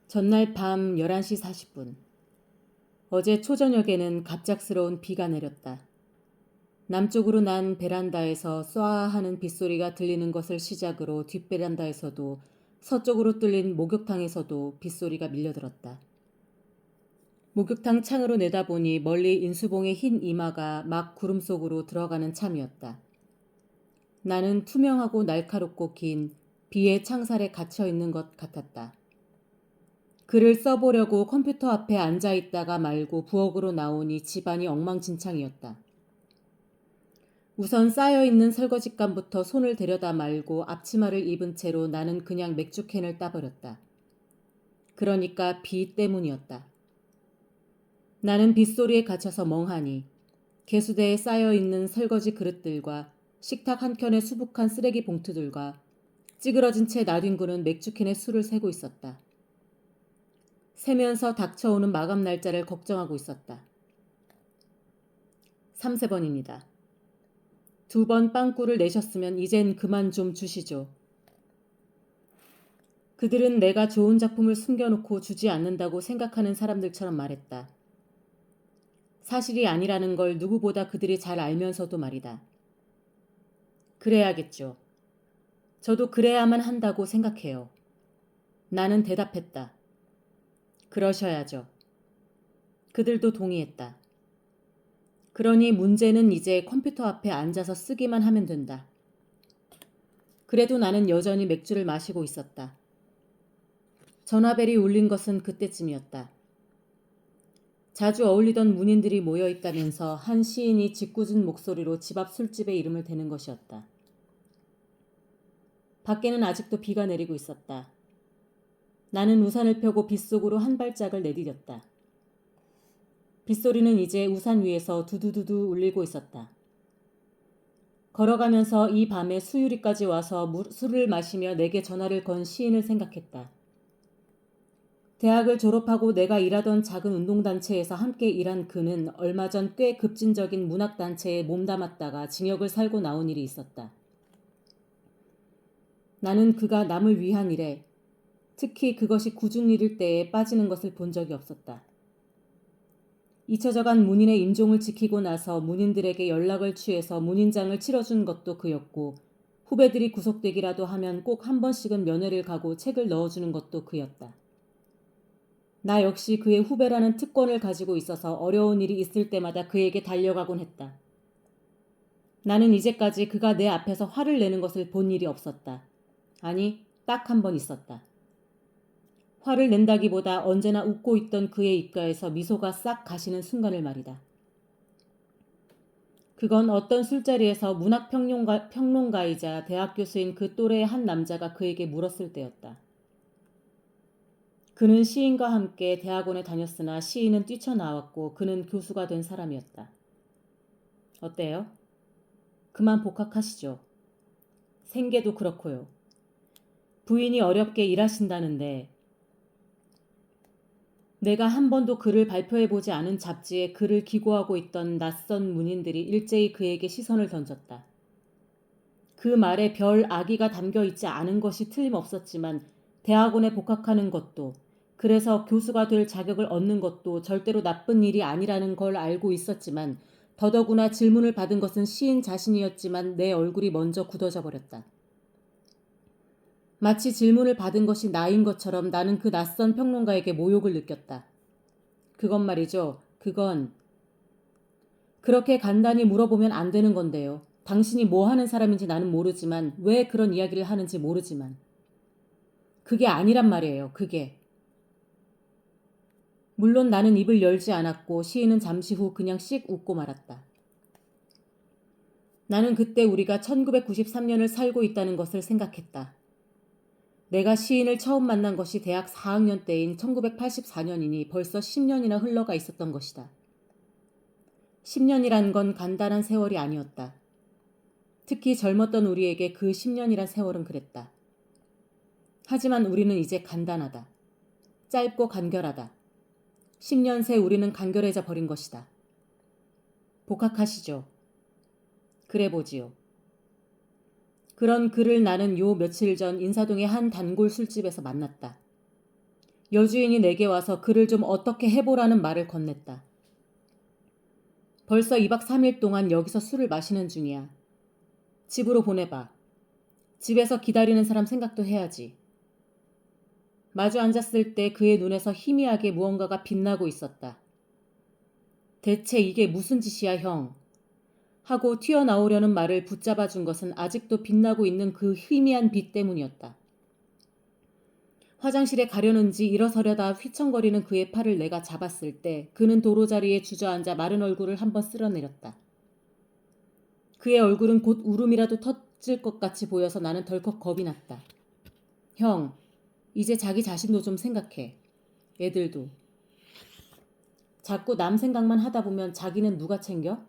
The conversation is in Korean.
전날 밤 11시 40분. 어제 초저녁에는 갑작스러운 비가 내렸다. 남쪽으로 난 베란다에서 쏴 하는 빗소리가 들리는 것을 시작으로 뒷베란다에서도 서쪽으로 뚫린 목욕탕에서도 빗소리가 밀려들었다. 목욕탕 창으로 내다보니 멀리 인수봉의 흰 이마가 막 구름 속으로 들어가는 참이었다. 나는 투명하고 날카롭고 긴 비의 창살에 갇혀 있는 것 같았다. 글을 써보려고 컴퓨터 앞에 앉아 있다가 말고 부엌으로 나오니 집안이 엉망진창이었다. 우선 쌓여있는 설거짓감부터 손을 대려다 말고 앞치마를 입은 채로 나는 그냥 맥주캔을 따버렸다. 그러니까 비 때문이었다. 나는 빗소리에 갇혀서 멍하니 개수대에 쌓여있는 설거지 그릇들과 식탁 한켠의 수북한 쓰레기 봉투들과 찌그러진 채 나뒹구는 맥주캔의 수를 세고 있었다. 세면서 닥쳐오는 마감 날짜를 걱정하고 있었다. 3세번입니다. 2번 빵꾸를 내셨으면 이젠 그만 좀 주시죠. 그들은 내가 좋은 작품을 숨겨놓고 주지 않는다고 생각하는 사람들처럼 말했다. 사실이 아니라는 걸 누구보다 그들이 잘 알면서도 말이다. 그래야겠죠. 저도 그래야만 한다고 생각해요. 나는 대답했다. 그러셔야죠. 그들도 동의했다. 그러니 문제는 이제 컴퓨터 앞에 앉아서 쓰기만 하면 된다. 그래도 나는 여전히 맥주를 마시고 있었다. 전화벨이 울린 것은 그때쯤이었다. 자주 어울리던 문인들이 모여 있다면서 한 시인이 짓궂은 목소리로 집 앞 술집의 이름을 대는 것이었다. 밖에는 아직도 비가 내리고 있었다. 나는 우산을 펴고 빗속으로 한 발짝을 내디뎠다. 빗소리는 이제 우산 위에서 두두두두 울리고 있었다. 걸어가면서 이 밤에 수유리까지 와서 술을 마시며 내게 전화를 건 시인을 생각했다. 대학을 졸업하고 내가 일하던 작은 운동단체에서 함께 일한 그는 얼마 전 꽤 급진적인 문학단체에 몸담았다가 징역을 살고 나온 일이 있었다. 나는 그가 남을 위한 일에, 특히 그것이 꾸준 일일 때에 빠지는 것을 본 적이 없었다. 잊혀져간 문인의 임종을 지키고 나서 문인들에게 연락을 취해서 문인장을 치러준 것도 그였고, 후배들이 구속되기라도 하면 꼭 한 번씩은 면회를 가고 책을 넣어주는 것도 그였다. 나 역시 그의 후배라는 특권을 가지고 있어서 어려운 일이 있을 때마다 그에게 달려가곤 했다. 나는 이제까지 그가 내 앞에서 화를 내는 것을 본 일이 없었다. 아니, 딱 한 번 있었다. 화를 낸다기보다 언제나 웃고 있던 그의 입가에서 미소가 싹 가시는 순간을 말이다. 그건 어떤 술자리에서 문학평론가이자 대학 교수인 그 또래의 한 남자가 그에게 물었을 때였다. 그는 시인과 함께 대학원에 다녔으나 시인은 뛰쳐나왔고 그는 교수가 된 사람이었다. 어때요? 그만 복학하시죠. 생계도 그렇고요. 부인이 어렵게 일하신다는데 내가 한 번도 글을 발표해보지 않은 잡지에 글을 기고하고 있던 낯선 문인들이 일제히 그에게 시선을 던졌다. 그 말에 별 악의가 담겨 있지 않은 것이 틀림없었지만 대학원에 복학하는 것도 그래서 교수가 될 자격을 얻는 것도 절대로 나쁜 일이 아니라는 걸 알고 있었지만 더더구나 질문을 받은 것은 시인 자신이었지만 내 얼굴이 먼저 굳어져 버렸다. 마치 질문을 받은 것이 나인 것처럼 나는 그 낯선 평론가에게 모욕을 느꼈다. 그건 말이죠. 그건 그렇게 간단히 물어보면 안 되는 건데요. 당신이 뭐 하는 사람인지 나는 모르지만 왜 그런 이야기를 하는지 모르지만 그게 아니란 말이에요. 그게. 물론 나는 입을 열지 않았고 시인은 잠시 후 그냥 씩 웃고 말았다. 나는 그때 우리가 1993년을 살고 있다는 것을 생각했다. 내가 시인을 처음 만난 것이 대학 4학년 때인 1984년이니 벌써 10년이나 흘러가 있었던 것이다. 10년이란 건 간단한 세월이 아니었다. 특히 젊었던 우리에게 그 10년이란 세월은 그랬다. 하지만 우리는 이제 간단하다. 짧고 간결하다. 10년 새 우리는 간결해져 버린 것이다. 복학하시죠. 그래 보지요. 그런 그를 나는 요 며칠 전 인사동의 한 단골 술집에서 만났다. 여주인이 내게 와서 그를 좀 어떻게 해보라는 말을 건넸다. 벌써 2박 3일 동안 여기서 술을 마시는 중이야. 집으로 보내봐. 집에서 기다리는 사람 생각도 해야지. 마주 앉았을 때 그의 눈에서 희미하게 무언가가 빛나고 있었다. 대체 이게 무슨 짓이야, 형? 하고 튀어나오려는 말을 붙잡아 준 것은 아직도 빛나고 있는 그 희미한 빛 때문이었다. 화장실에 가려는지 일어서려다 휘청거리는 그의 팔을 내가 잡았을 때 그는 도로자리에 주저앉아 마른 얼굴을 한번 쓸어내렸다. 그의 얼굴은 곧 울음이라도 터질 것 같이 보여서 나는 덜컥 겁이 났다. 형, 이제 자기 자신도 좀 생각해. 애들도. 자꾸 남 생각만 하다 보면 자기는 누가 챙겨?